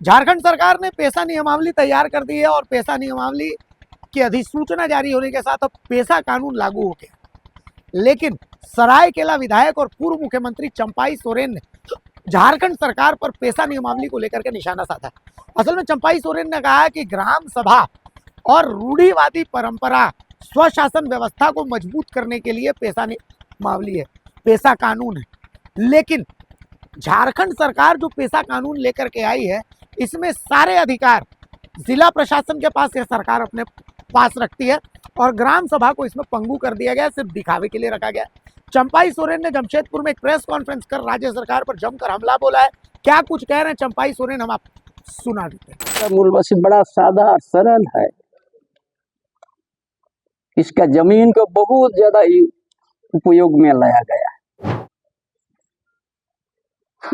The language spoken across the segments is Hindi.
झारखंड सरकार ने पेशा नियमावली तैयार कर दी है और पेशा नियमावली की अधिसूचना जारी होने के साथ अब पेशा कानून लागू हो गया। लेकिन सरायकेला विधायक और पूर्व मुख्यमंत्री चंपाई सोरेन ने झारखंड सरकार पर पेशा नियमावली को लेकर के निशाना साधा। असल में चंपाई सोरेन ने कहा कि ग्राम सभा और रूढ़िवादी परंपरा स्वशासन व्यवस्था को मजबूत करने के लिए पेशा नियमावली है, पेशा कानून है। लेकिन झारखंड सरकार जो पेशा कानून लेकर के आई है, इसमें सारे अधिकार जिला प्रशासन के पास यह सरकार अपने पास रखती है और ग्राम सभा को इसमें पंगु कर दिया गया, सिर्फ दिखावे के लिए रखा गया। चंपाई सोरेन ने जमशेदपुर में एक प्रेस कॉन्फ्रेंस कर राज्य सरकार पर जमकर हमला बोला है। क्या कुछ कह रहे हैं चंपाई सोरेन, हम आप सुना देते हैं। मूल वैसे बड़ा सादा और सरल है। इसका जमीन को बहुत ज्यादा उपयोग में लाया गया है।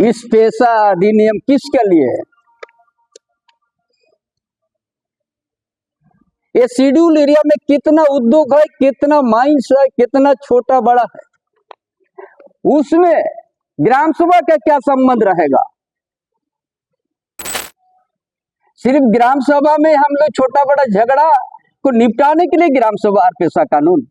इस पेशा अधिनियम किसके लिए है? ये शेड्यूल एरिया में कितना उद्योग है, कितना माइंस है, कितना छोटा बड़ा है, उसमें ग्राम सभा का क्या संबंध रहेगा? सिर्फ ग्राम सभा में हम लोग छोटा बड़ा झगड़ा को निपटाने के लिए ग्राम सभा और पेशा कानून।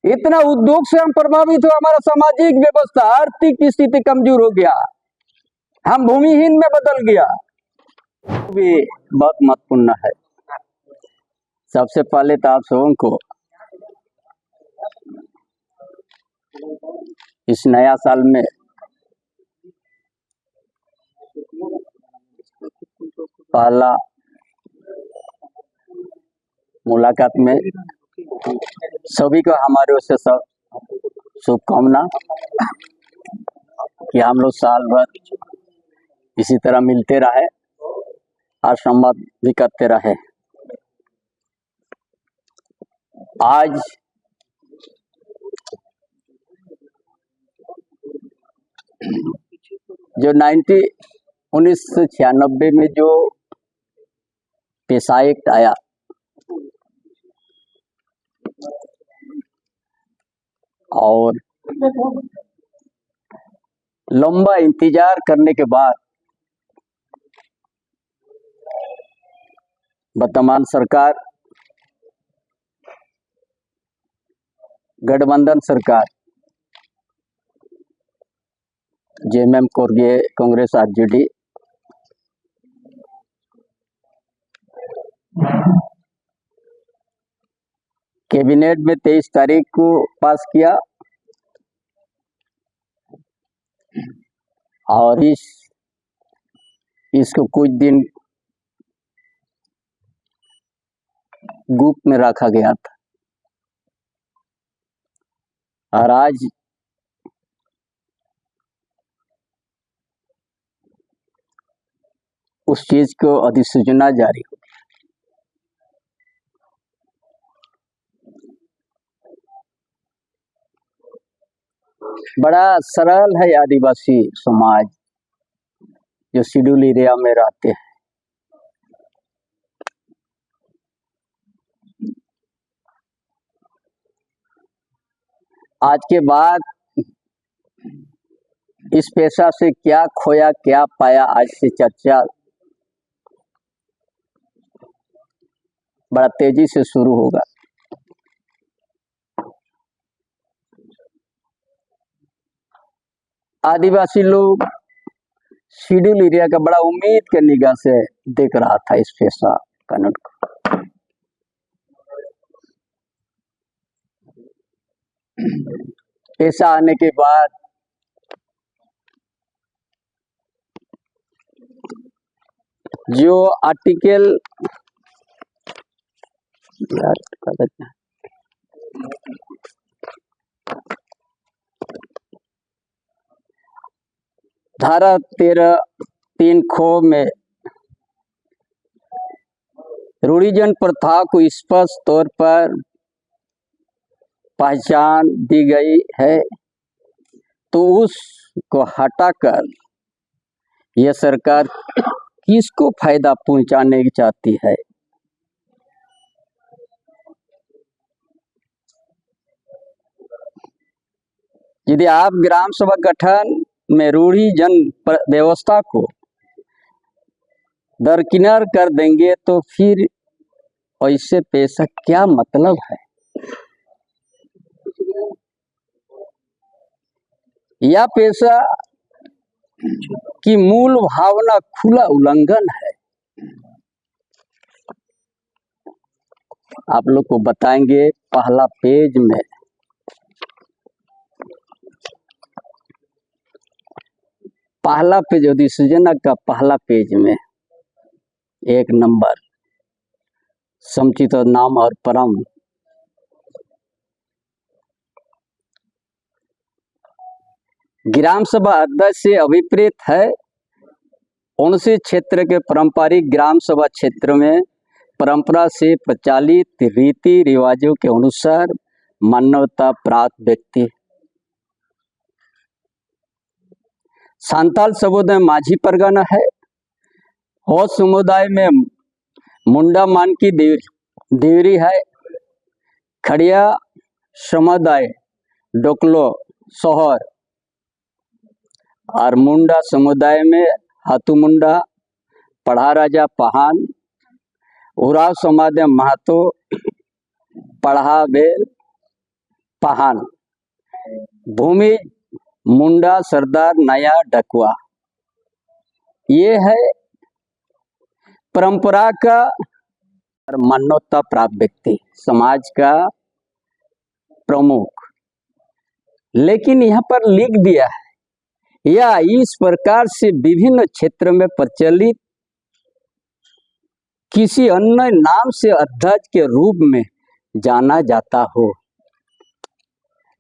इतना उद्योग से हम प्रभावित हो, हमारा सामाजिक व्यवस्था आर्थिक स्थिति कमजोर हो गया, हम भूमिहीन में बदल गया। भी बहुत महत्वपूर्ण है। सबसे पहले तो आप सबों को इस नया साल में पहला मुलाकात में सभी को हमारे ओर से सब शुभकामना कि हम लोग साल भर इसी तरह मिलते रहे और संवाद भी करते रहे। आज जो 1996 में जो पेशा एक्ट आया, और लंबा इंतजार करने के बाद वर्तमान सरकार, गठबंधन सरकार, जेएमएम कांग्रेस आरजेडी कैबिनेट में 23 तारीख को पास किया और इसको कुछ दिन गुप्त में रखा गया था और आज उस चीज को अधिसूचना जारी हो। बड़ा सरल है आदिवासी समाज जो शेड्यूल एरिया में रहते हैं। आज के बाद इस पेशा से क्या खोया क्या पाया, आज से चर्चा बड़ा तेजी से शुरू होगा। आदिवासी लोग शेड्यूल एरिया का बड़ा उम्मीद के निगाह से देख रहा था इस पेशा कानून को। पेशा आने के बाद जो आर्टिकल धारा 13(3) में रूढ़िजन प्रथा को स्पष्ट तौर पर पहचान दी गई है, तो उसको हटाकर यह सरकार किसको फायदा पहुंचाने चाहती है? यदि आप ग्राम सभा गठन में रूढ़ी जन व्यवस्था को दरकिनार कर देंगे तो फिर ऐसे पैसा क्या मतलब है। यह पैसा की मूल भावना खुला उल्लंघन है। आप लोग को बताएंगे पहला पेज में पहला पेज अधिसूचना का पहला पेज में 1 नंबर समुचित नाम और परम ग्राम सभा अध्यक्ष से अभिप्रेत है उनसे क्षेत्र के पारंपरिक ग्राम सभा क्षेत्र में परंपरा से प्रचलित रीति रिवाजों के अनुसार मान्यता प्राप्त व्यक्ति। संताल समुदाय में माझी परगना है। हो समुदाय में मुंडा मान की देवरी है। खड़िया समुदाय डोकलो शहर और मुंडा समुदाय में हाथू मुंडा पढ़ा राजा पहान। उराव समुदाय महतो पढ़ा बेल पहान। भूमि मुंडा सरदार नया डकवा। ये है परंपरा का और मान्यता प्राप्त व्यक्ति समाज का प्रमुख। लेकिन यहाँ पर लिख दिया है या इस प्रकार से विभिन्न क्षेत्र में प्रचलित किसी अन्य नाम से अध्यक्ष के रूप में जाना जाता हो।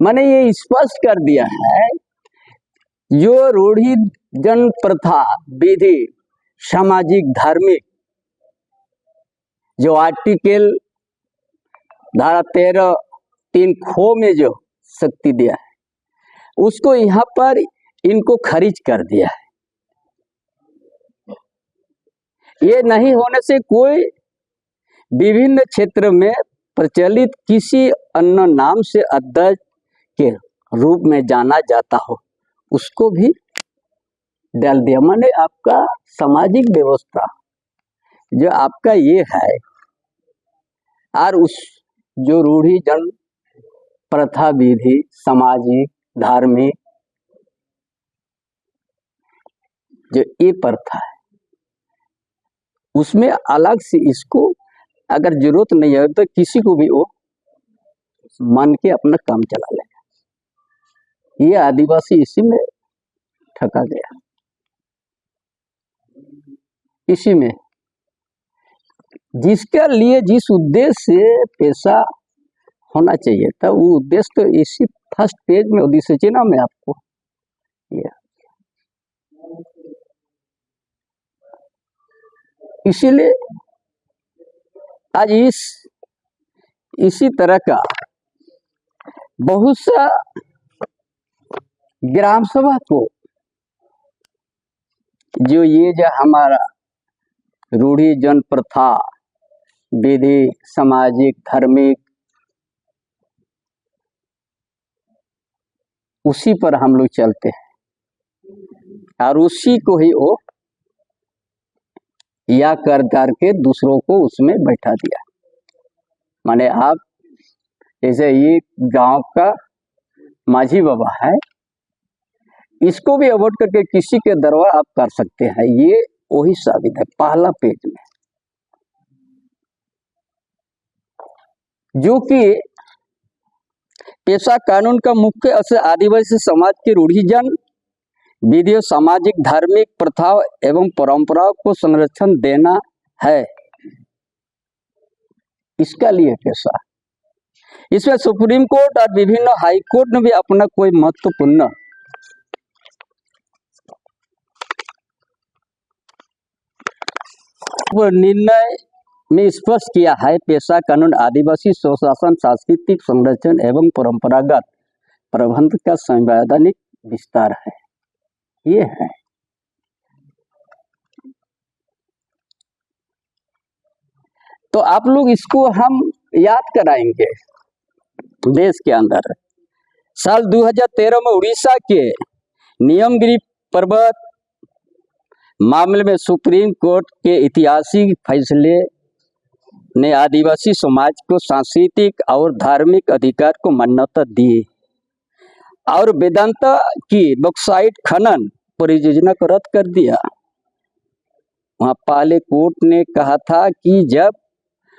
मैंने ये स्पष्ट कर दिया है जो रूढ़ी जन प्रथा विधि सामाजिक धार्मिक जो आर्टिकल धारा 13(3) खो में जो शक्ति दिया है उसको यहाँ पर इनको खारिज कर दिया है। ये नहीं होने से कोई विभिन्न क्षेत्र में प्रचलित किसी अन्य नाम से अध्यक्ष के रूप में जाना जाता हो उसको भी डाल दिया। माने आपका सामाजिक व्यवस्था जो आपका ये है और उस जो रूढ़ी जन प्रथा विधि सामाजिक धार्मिक जो ये प्रथा है उसमें अलग से इसको अगर जरूरत नहीं है तो किसी को भी वो मान के अपना काम चला लेगा। ये आदिवासी इसी में ठका गया। इसी में जिसके लिए जिस उद्देश्य से पैसा होना चाहिए था वो उद्देश्य तो इसी फर्स्ट पेज में अधिसूचना में आपको इसीलिए आज इसी तरह का बहुत सा ग्राम सभा को जो ये जो हमारा रूढ़ी जन प्रथा विधि सामाजिक धार्मिक उसी पर हम लोग चलते हैं और उसी को ही वो या कर करके दूसरों को उसमें बैठा दिया। माने आप जैसे ये गांव का माझी बाबा है इसको भी अवॉइड करके किसी के दरबार आप कर सकते हैं। ये वही साबित है पहला पेज में जो कि पेशा कानून का मुख्य असर आदिवासी समाज के रूढ़िजन विधियों सामाजिक धार्मिक प्रथाओं एवं परंपराओं को संरक्षण देना है। इसका लिए पेशा इसमें सुप्रीम कोर्ट और विभिन्न हाई कोर्ट ने भी अपना कोई महत्वपूर्ण निर्णय में स्पष्ट किया है। पेशा कानून आदिवासी स्वशासन सांस्कृतिक संरक्षण एवं परंपरागत प्रबंध का संवैधानिक विस्तार है। ये है तो आप लोग इसको हम याद कराएंगे। देश के अंदर साल 2013 में उड़ीसा के नियमगिरी पर्वत मामले में सुप्रीम कोर्ट के ऐतिहासिक फैसले ने आदिवासी समाज को सांस्कृतिक और धार्मिक अधिकार को मान्यता दी और वेदांता की बॉक्साइट खनन परियोजना को रद्द कर दिया। वहां पहले कोर्ट ने कहा था कि जब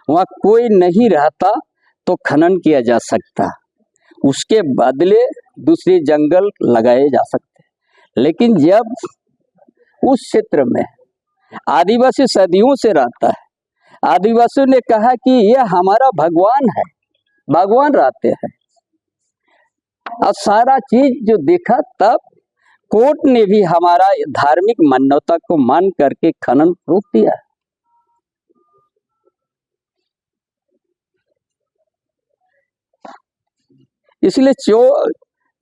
वहां कोई नहीं रहता तो खनन किया जा सकता, उसके बदले दूसरे जंगल लगाए जा सकते, लेकिन जब उस क्षेत्र में आदिवासी सदियों से रहता है, आदिवासियों ने कहा कि यह हमारा भगवान है, भगवान रहते हैं, और सारा चीज जो देखा, तब कोर्ट ने भी हमारा धार्मिक मान्यता को मान करके खनन रोक दिया। इसलिए जो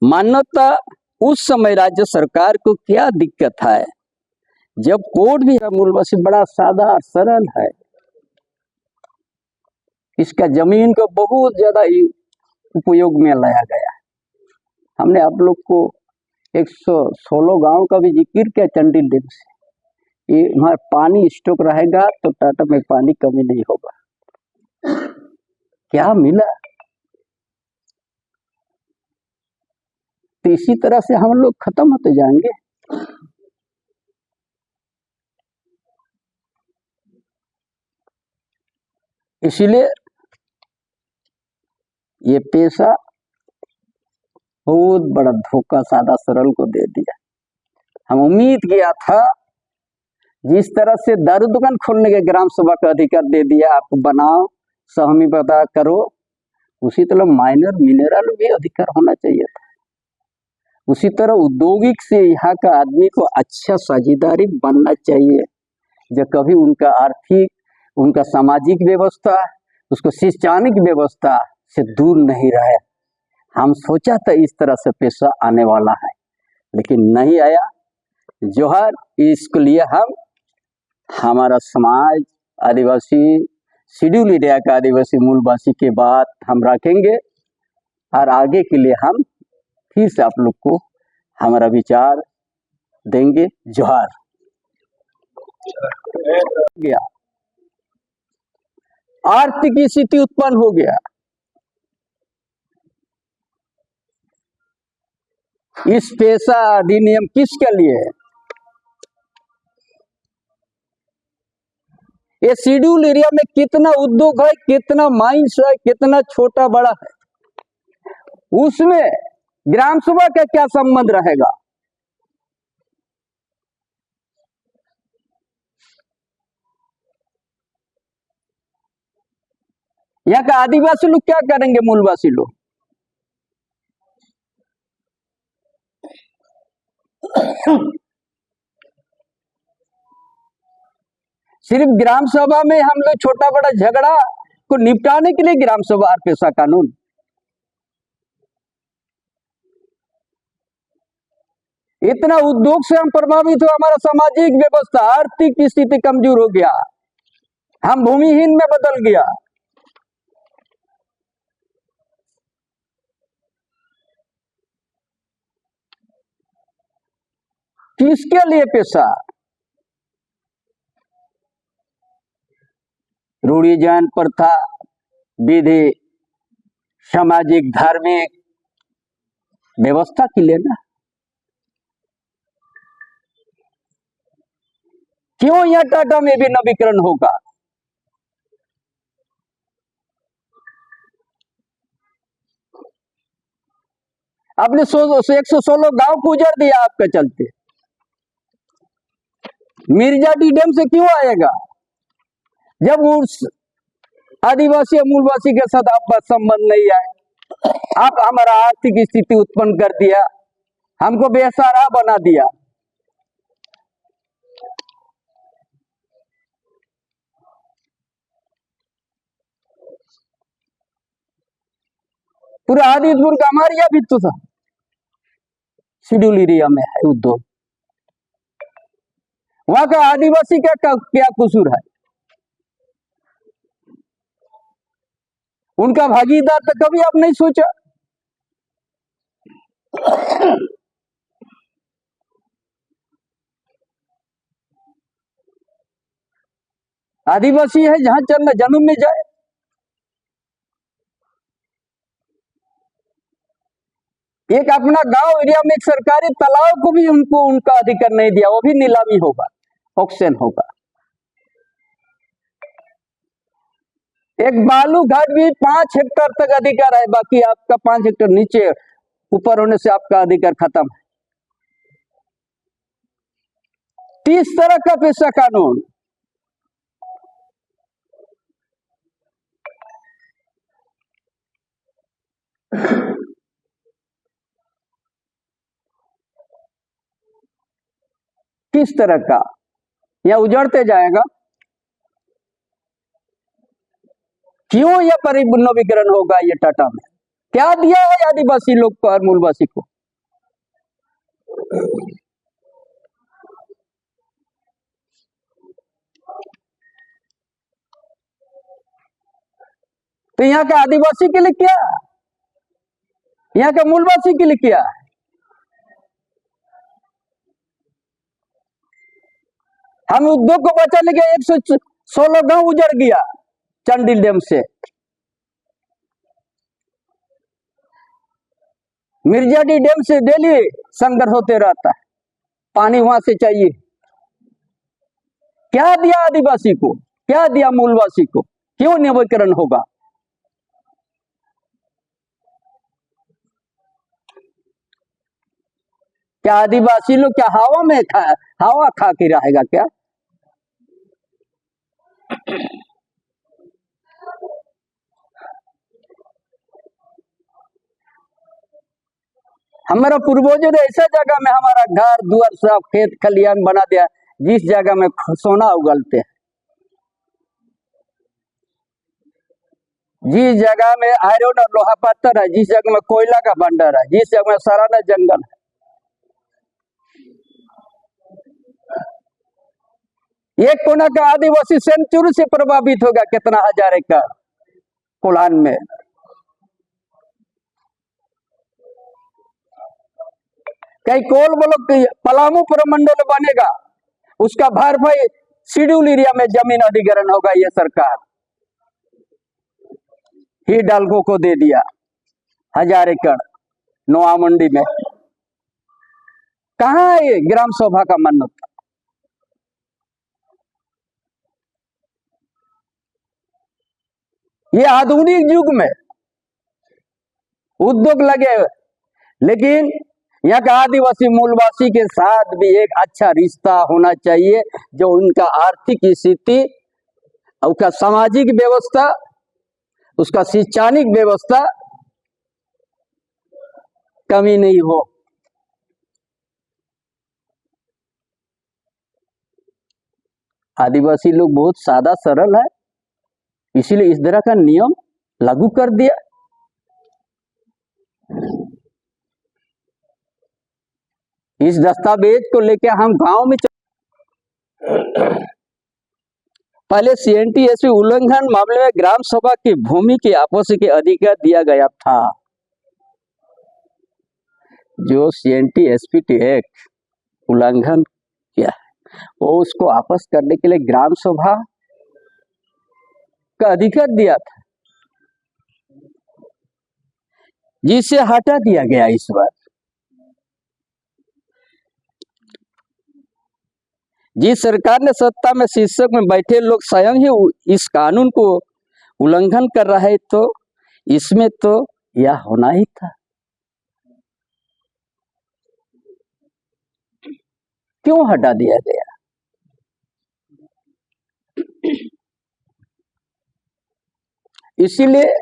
मान्यता उस समय राज्य सरकार को क्या दिक्कत है, जब कोर्ट भी मूलवासी बड़ा सादा और सरल है, इसका जमीन को बहुत ज्यादा उपयोग में लाया गया। हमने आप लोग को 116 गांव का भी जिक्र किया चंडी डैम से। ये वहां पानी स्टॉक रहेगा तो टाटा में पानी कमी नहीं होगा। क्या मिला? तो इसी तरह से हम लोग खत्म होते जाएंगे। इसलिए ये पेशा बहुत बड़ा धोखा सादा सरल को दे दिया। हम उम्मीद किया था जिस तरह से दारू दुकान खोलने के ग्राम सभा का अधिकार दे दिया, आप बनाओ, सहमी पता करो, उसी तरह माइनर मिनरल भी अधिकार होना चाहिए था। उसी तरह औद्योगिक से यहाँ का आदमी को अच्छा साझेदारी बनना चाहिए, जो कभी उनका आर्थिक, उनका सामाजिक व्यवस्था, उसको शैक्षणिक व्यवस्था से दूर नहीं रहे। हम सोचा था इस तरह से पेशा आने वाला है, लेकिन नहीं आया। जोहर इसके लिए हम हमारा समाज आदिवासी शेड्यूल एरिया का आदिवासी मूलवासी के बात हम रखेंगे और आगे के लिए हम फिर से आप लोग को हमारा विचार देंगे। जोहार। गया आर्थिक स्थिति उत्पन्न हो गया, इस पेशा अधिनियम किसके लिए है? ये शेड्यूल एरिया में कितना उद्योग है, कितना माइंस है, कितना छोटा बड़ा है, उसमें ग्राम सभा का क्या संबंध रहेगा? यहाँ का आदिवासी लोग क्या करेंगे? मूलवासी लोग सिर्फ ग्राम सभा में हम लोग छोटा बड़ा झगड़ा को निपटाने के लिए ग्राम सभा और पेशा कानून, इतना उद्योग से हम प्रभावित हो, हमारा सामाजिक व्यवस्था आर्थिक स्थिति कमजोर हो गया, हम भूमिहीन में बदल गया। किसके लिए पेशा? रूढ़ी जान प्रथा, विधि, सामाजिक धार्मिक व्यवस्था के लिए ना। क्यों यह टाटा में भी नवीकरण होगा? आपने 116 गांव को उजाड़ दिया आपके चलते। मिर्जाडी डैम से क्यों आएगा? जब उस आदिवासी और मूलवासी के साथ आपका संबंध नहीं है, आप हमारा आर्थिक स्थिति उत्पन्न कर दिया, हमको बेसहारा बना दिया। पूरा आदितपुर का हमारे भी तो था, शेड्यूल एरिया में है उद्योग, वहां का आदिवासी का क्या कसूर है? उनका भागीदार तो कभी आप नहीं सोचा। आदिवासी है जहां चलना जन्म में जाए। एक अपना गांव एरिया में एक सरकारी तालाब को भी उनको उनका अधिकार नहीं दिया, वो भी नीलामी होगा, ऑक्शन होगा। एक बालू घाट भी 5 हेक्टेयर तक अधिकार है, बाकी आपका 5 हेक्टेयर नीचे ऊपर होने से आपका अधिकार खत्म है। 30 तरह का पेशा कानून। किस तरह का यह उजड़ते जाएगा। क्यों यह परिनवीकरण होगा ये टाटा में? क्या दिया है आदिवासी लोग को और मूलवासी को? तो यहाँ का आदिवासी के लिए क्या, यहाँ का मूलवासी के लिए क्या? हम उद्योग को बचाने के 116 गांव उजड़ गया चंडिल डैम से। मिर्जाडी डैम से डेली संघर्ष होते रहता है, पानी वहां से चाहिए। क्या दिया आदिवासी को, क्या दिया मूलवासी को? क्यों नवीकरण होगा? क्या आदिवासी लोग क्या हवा में हवा खा के रहेगा क्या? हमारा पूर्वजों ने ऐसा जगह में हमारा घर द्वार सब खेत खलियान बना दिया जिस जगह में सोना उगलते हैं, जिस जगह में आयरन और लोहा पत्थर है, जिस जगह में कोयला का भंडार है, जिस जगह में सराना जंगल है। एक कोना का आदिवासी सेंचुरी से प्रभावित होगा, कितना हजार एकड़ कोल्हान में। कई कोल ब्लॉक पलामू प्रमंडल बनेगा, उसका भरपाई शेड्यूल एरिया में जमीन अधिग्रहण होगा। ये सरकार ही डालगो को दे दिया 1000 एकड़ नोआ मंडी में। कहां है ये ग्राम सभा का मन्नत? ये आधुनिक युग में उद्योग लगे, लेकिन यहाँ का आदिवासी मूलवासी के साथ भी एक अच्छा रिश्ता होना चाहिए, जो उनका आर्थिक स्थिति, उसका सामाजिक व्यवस्था, उसका शैक्षणिक व्यवस्था कमी नहीं हो। आदिवासी लोग बहुत सादा सरल है, इसीलिए इस तरह का नियम लागू कर दिया। इस दस्तावेज को लेकर हम गांव में पहले CNTSP उल्लंघन मामले में ग्राम सभा की भूमि के आपस के अधिकार दिया गया था। जो CNTSP एक्ट उल्लंघन किया है, वो उसको आपस करने के लिए ग्राम सभा का अधिकार दिया था, जिसे हटा दिया गया इस बार। जिस सरकार ने सत्ता में शीर्षक में बैठे लोग स्वयं ही इस कानून को उल्लंघन कर रहा है, तो इसमें तो यह होना ही था। क्यों हटा दिया गया? इसीलिए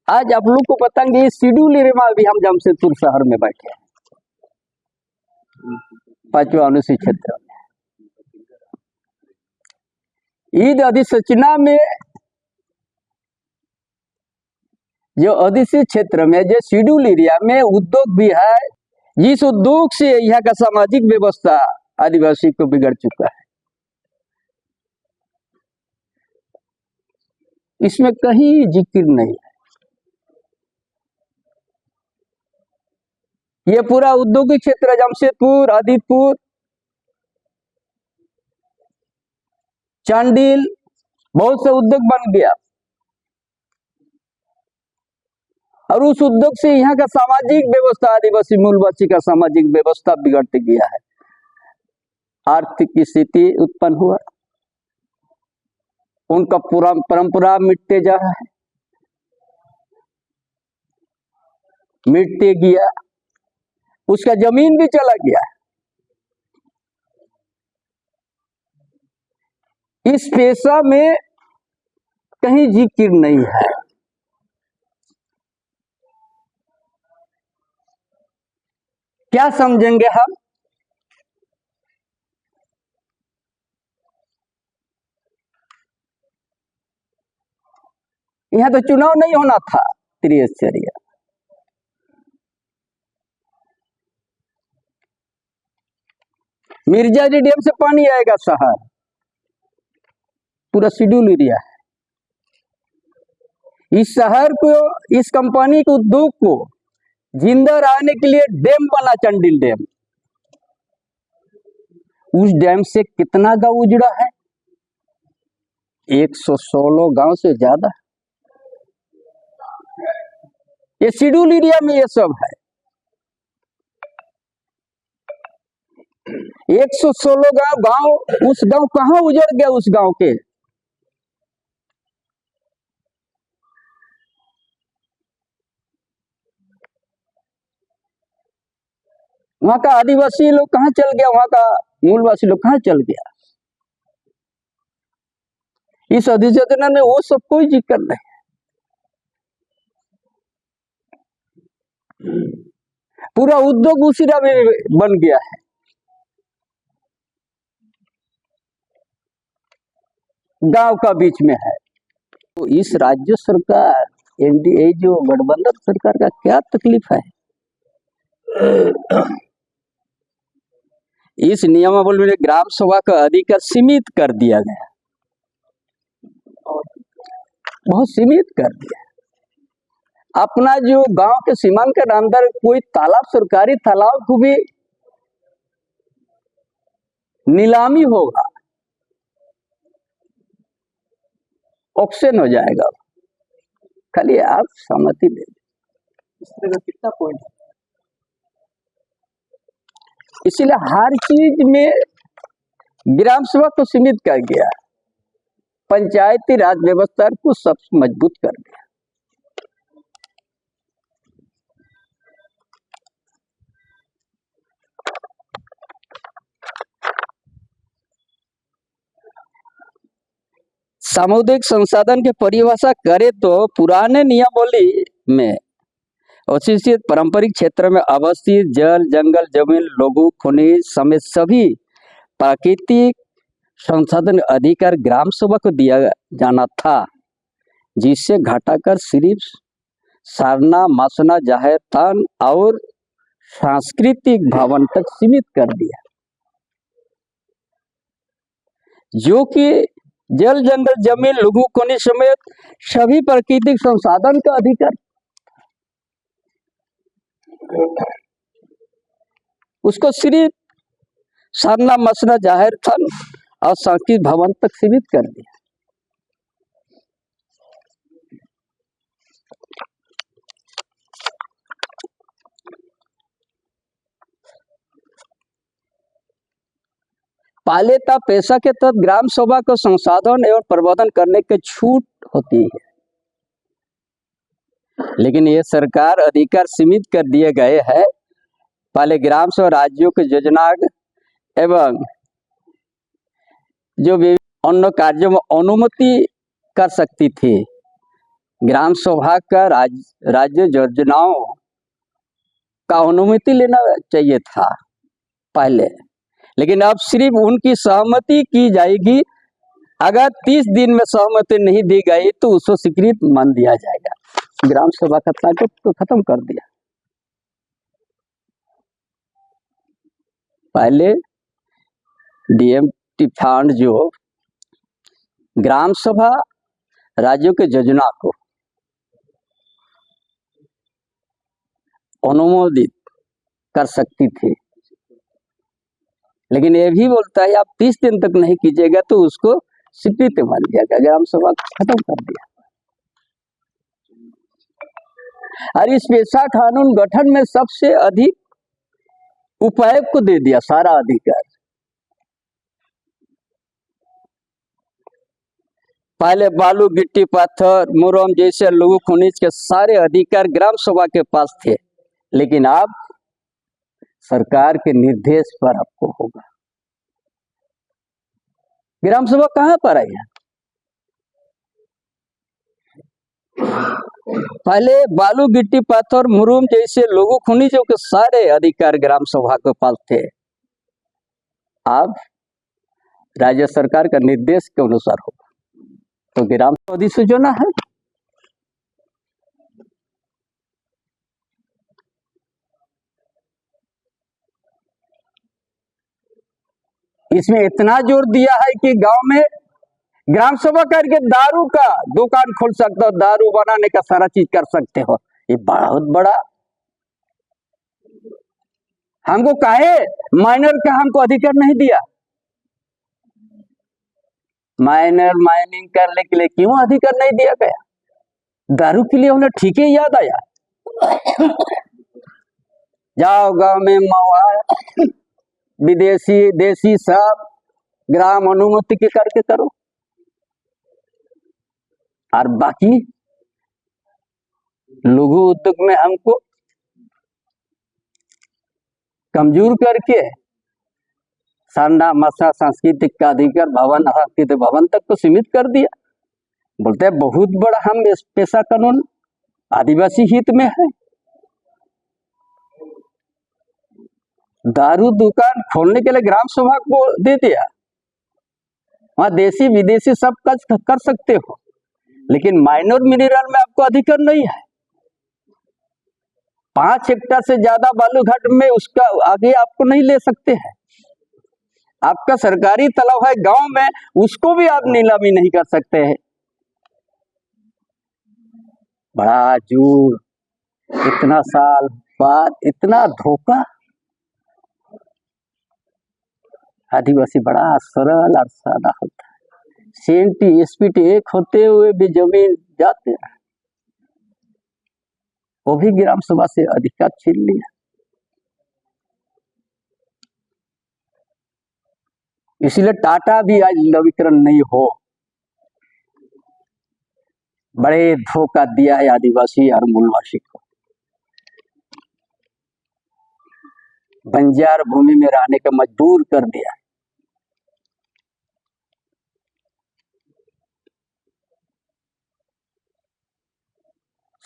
आज आप लोग को बताएंगे, इस शेड्यूल एरिया में भी हम जमशेदपुर शहर में बैठे हैं, 5वां अनुसूचित क्षेत्र में। ईद अधिसूचना में जो अधिसूचित क्षेत्र में जो शेड्यूल एरिया में उद्योग भी है, जिस उद्योग से यहाँ का सामाजिक व्यवस्था आदिवासी को बिगड़ चुका है, इसमें कहीं जिक्र नहीं है। ये पूरा औद्योगिक क्षेत्र जमशेदपुर, आदितपुर, चांडिल, बहुत से उद्योग बन गया और उस उद्योग से यहाँ का सामाजिक व्यवस्था, आदिवासी मूलवासी का सामाजिक व्यवस्था बिगड़ते गया है। आर्थिक स्थिति उत्पन्न हुआ, उनका पूरा परंपरा मिटते जा रहा है, मिटते गया, उसका जमीन भी चला गया। इस पेशा में कहीं जिक्र नहीं है। क्या समझेंगे हम? यहां तो चुनाव नहीं होना था त्रिस्तरीय। मिर्जाजी डैम से पानी आएगा शहर, पूरा शेड्यूल एरिया है। इस शहर को, इस कंपनी के उद्योग को जिंदा रहने के लिए डैम बना, चंडिल डैम। उस डैम से कितना गांव उजड़ा है? 116 गांव से ज्यादा। ये शेड्यूल एरिया में ये सब है। 116 गांव, उस गांव कहां उजड़ गया? उस गांव के वहां का आदिवासी लोग कहां चल गया? वहां का मूलवासी लोग कहां चल गया? इस अधिसूचना में वो सब कोई जिक्र नहीं। पूरा उद्योग उसी में बन गया है। गांव का बीच में है। तो इस राज्य सरकार, एनडीए जो गठबंधन सरकार का क्या तकलीफ है? इस नियमावली में ग्राम सभा का अधिकार सीमित कर दिया गया, बहुत सीमित कर दिया। अपना जो गांव के सीमांकन अंदर कोई तालाब, सरकारी तालाब को भी नीलामी होगा, ऑक्शन हो जाएगा, खाली आप सहमति दे। इस तरह का कितना पॉइंट है? इसीलिए हर चीज में ग्राम सभा को सीमित कर गया, पंचायती राज व्यवस्था को सबसे मजबूत कर दिया। सामुदायिक संसाधन की परिभाषा करे तो पुराने नियमावली में अशिक्षित पारंपरिक क्षेत्र में अवस्थित जल, जंगल, जमीन, लघु खनिज समेत सभी प्राकृतिक संसाधन अधिकार ग्राम सभा को दिया जाना था, जिससे घटाकर सिर्फ सारना, मसना, जाहिर स्थान और सांस्कृतिक भवन तक सीमित कर दिया, जो कि जल, जंगल, जमीन, लघु खनिज समेत सभी प्राकृतिक संसाधन का अधिकार, उसको सिर्फ सारना, मसना, जाहिर स्थान और सांस्कृतिक भवन तक सीमित कर दिया। पहले था पेशा के तहत ग्राम सभा को संसाधन एवं प्रबंधन करने की छूट होती है, लेकिन ये सरकार अधिकार सीमित कर दिए गए हैं। पहले ग्राम सभा राज्यों के योजना एवं जो भी अन्य कार्यों में अनुमति कर सकती थी। ग्राम सभा का राज्य योजनाओं का अनुमति लेना चाहिए था पहले, लेकिन अब सिर्फ उनकी सहमति की जाएगी। अगर 30 दिन में सहमति नहीं दी गई तो उसको स्वीकृत मान दिया जाएगा। ग्राम सभा का ताकत तो खत्म कर दिया। पहले डीएमटी फंड जो ग्राम सभा राज्यों के योजना को अनुमोदित कर सकती थी, लेकिन ये भी बोलता है आप 30 दिन तक नहीं कीजिएगा तो उसको स्वीकृति मान लिया गया, ग्राम सभा खत्म कर दिया। और इस पेशा कानून गठन में सबसे अधिक उपायुक्त को दे दिया सारा अधिकार। पहले बालू गिट्टी पत्थर मुरम जैसे लघु खनिज के सारे अधिकार ग्राम सभा के पास थे, लेकिन अब सरकार के निर्देश पर आपको होगा। ग्राम सभा कहां पर आई है? पहले बालू गिट्टी पत्थर मुरुम जैसे लघु खनिजों के सारे अधिकार ग्राम सभा के पास थे, अब राज्य सरकार का निर्देश के अनुसार होगा। तो ग्राम सभा अधिसूचना है। इसमें इतना जोर दिया है कि गांव में ग्राम सभा करके दारू का दुकान खोल सकते हो, दारू बनाने का सारा चीज कर सकते हो। ये बहुत बड़ा, हमको काहे माइनर का हमको अधिकार नहीं दिया? माइनर माइनिंग करने के लिए क्यों अधिकार नहीं दिया गया? दारू के लिए उन्हें ठीक ही याद आया। जाओ गांव में महुआ विदेशी देसी सब ग्राम अनुमति के करके करो, और बाकी लघु उद्योग में हमको कमजोर करके सांडा मसा सांस्कृतिक का अधिकार भवन सांस्कृतिक भवन तक तो सीमित कर दिया। बोलते हैं बहुत बड़ा हम इस पेशा कानून आदिवासी हित में है। दारू दुकान खोलने के लिए ग्राम सभा को दे दिया, वहां देसी विदेशी सब कर सकते हो, लेकिन माइनर मिनरल में आपको अधिकार नहीं है। 5 हेक्टेयर से ज्यादा बालूघाट में उसका आगे आपको नहीं ले सकते हैं। आपका सरकारी तालाब है गांव में, उसको भी आप नीलामी नहीं कर सकते हैं। बड़ा झूठ, इतना साल बाद इतना धोखा। आदिवासी बड़ा सरल और सादा होता है, सेंटी एसपीटी एक होते हुए भी जमीन जाते हैं, वो भी ग्राम सभा से अधिकार छीन लिया। इसलिए टाटा भी आज नवीकरण नहीं हो, बड़े धोखा दिया है आदिवासी और मूलवासी को। बंजार भूमि में रहने का मजबूर कर दिया।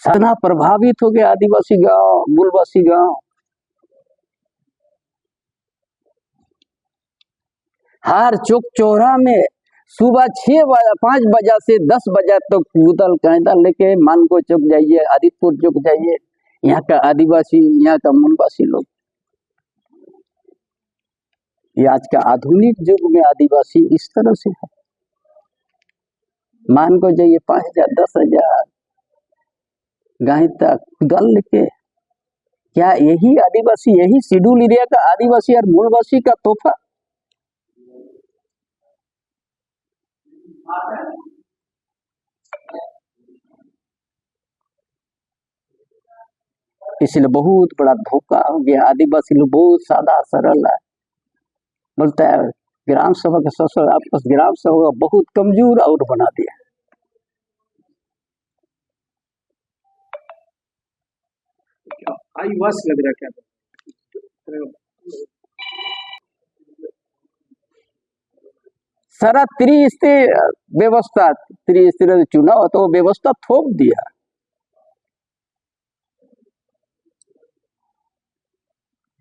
सना प्रभावित हो गया आदिवासी गांव मूलवासी गांव। हर चौक चौराहा में सुबह 6 बजे 5 बजे से 10 बजे तक कूदल कायदा लेके मानगो चौक जाइए, आदिपुर चौक जाइए, यहाँ का आदिवासी यहाँ का मूलवासी लोग। ये आज का आधुनिक युग में आदिवासी इस तरह से है। मान को जाइए 5,000 10,000 गाय तक कुदाल लेके। क्या यही आदिवासी, यही शेड्यूल एरिया का आदिवासी और मूलवासी का तोहफा? इसलिए बहुत बड़ा धोखा हो गया। आदिवासी लोग बहुत सादा सरल है, बोलता है ग्राम सभा के ससुर आपस ग्राम सभा बहुत कमजोर और बना दिया। आईवास लग रहा क्या? सारा त्रिस्तरीय व्यवस्था, त्रिस्तरीय चुनाव तो व्यवस्था थोप दिया।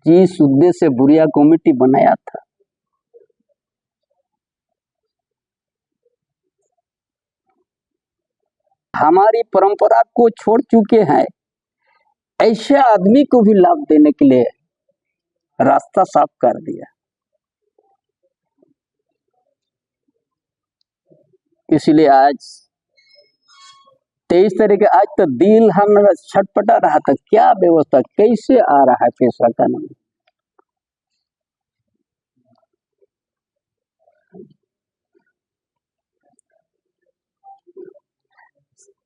जिस उद्देश्य से बुरिया कमेटी बनाया था, हमारी परंपरा को छोड़ चुके हैं, ऐसे आदमी को भी लाभ देने के लिए रास्ता साफ कर दिया। इसलिए आज 23 तारीख आज तो दिल हम छटपटा रहा था, क्या व्यवस्था कैसे आ रहा है पेशा कानून।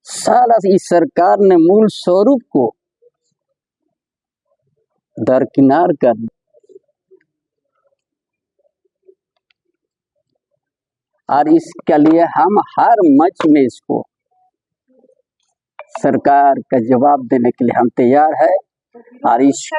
साला इस सरकार ने मूल स्वरूप को दरकिनार कर दिया। और इसके लिए हम हर मंच में इसको सरकार का जवाब देने के लिए हम तैयार है। और इस